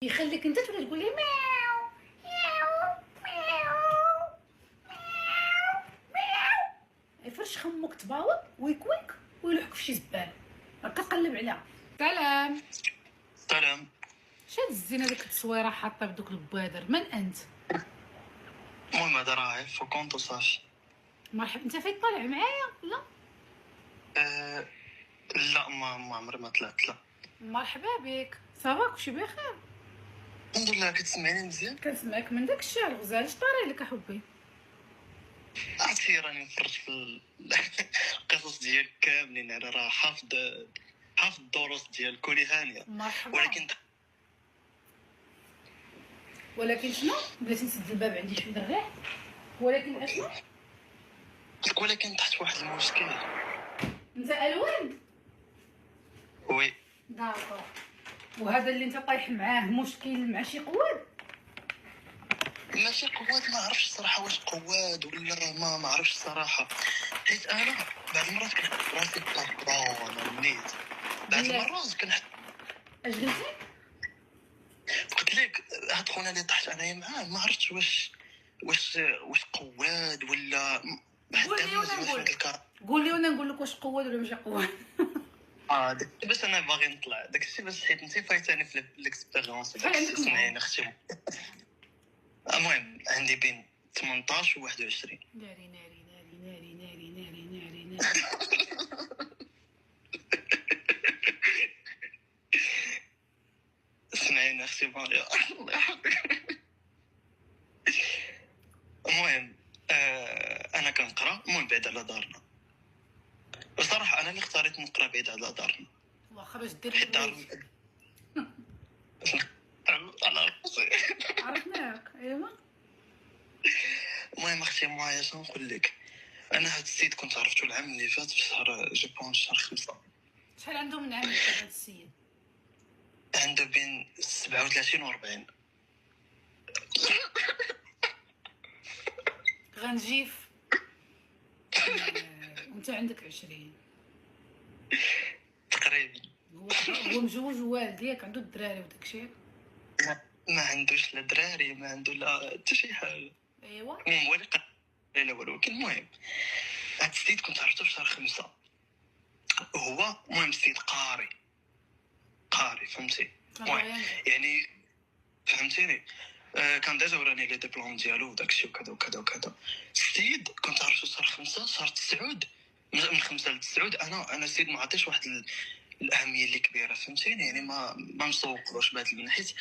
يخليك انت تولي تقول لي مياو مياو مياو مياو. يفرش خمك تباوض ويكويك ويلوحك في شي زباله راك كتقلب عليها. سلام. سلام. شاد الزينه ديك التصويره حاطه بدوك البوادر، من انت؟ المهم هذا راه في كونط وصافي. مرحبا، انت فين طالع معايا لا؟ لا ما عمري ما طلعت لا. مرحبا بك، صافا كلشي بخير؟ الحمد لله. كتسمعني مزيان؟ كنسمعك من داك الشيء الغزال. اش طاري لك احبي؟ عرفتي راني نفرج في القصص ديالك كاملين، انا راه حافظ الدروس ديال كوني هانيه. مرحبا. ولكن شنو؟ بلاتي نسد الباب عندي شويه الريح. ولكن اشنو؟ ولكن تحت واحد المشكل. انت الوان؟ وي. داكور. وهذا اللي انت طايح معاه مشكل مع شي قواد؟ ماشي قواد، ما عرفتش الصراحه واش قواد ولا ما عرفتش الصراحه، حيت انا بعض المرات كنحس راسي طربان نيت، بعض المرات كنحس. اش قلتي؟ قلت لك هاد خونا اللي طحت انايا معاه ما عرفتش واش قواد ولا قول لي وانا نقول لك. قول لي وانا نقول لك واش قواد ولا ماشي قواد. داكشي باش انا باغي نطلع، داكشي باش حيت انت فايتاني في ليكسبيريونس. شحال عندك سمعيني اختي. المهم عندي بين 18 و 21. ناري ناري ناري ناري ناري ناري ناري ناري. سمعيني اختي ماريا الله يحفظك. المهم انا كنقرا، المهم بعيد على دارنا. بصراحه انا اللي اختاريت نقرا بعيد على دارنا. واخا باش دير حيت دارنا على راسي. عرفناك ايوا. المهم اختي معايا شنو نقول لك، انا هاد السيد كنت عرفتو العام اللي فات في شهر جوبون شهر 5. شحال عنده من عام هذا السيد؟ عنده بين 37 و 40. غنجيف. وانت عندك 20 تقريبا. هو مجوج والديك عنده الدراري وداك الشيء؟ ما عندوش لا دراري، ما عنده لا حتى شي حاجه. ايوا. المهم لا ولكن المهم هاد السيد كنت عرفتو في شهر 5. هو المهم السيد قاري فهمتي. يعني فهمتيني. كان ديجا وراني لي ديبلوم ديالو وداكشي وكذا وكذا وكذا. السيد كنت عرفتو شهر 5 شهر 9 من 5 ل 9. انا السيد ما عطيش واحد الاهميه اللي كبيره فهمتيني، يعني ما مسوقلوش بهذا البنحيت.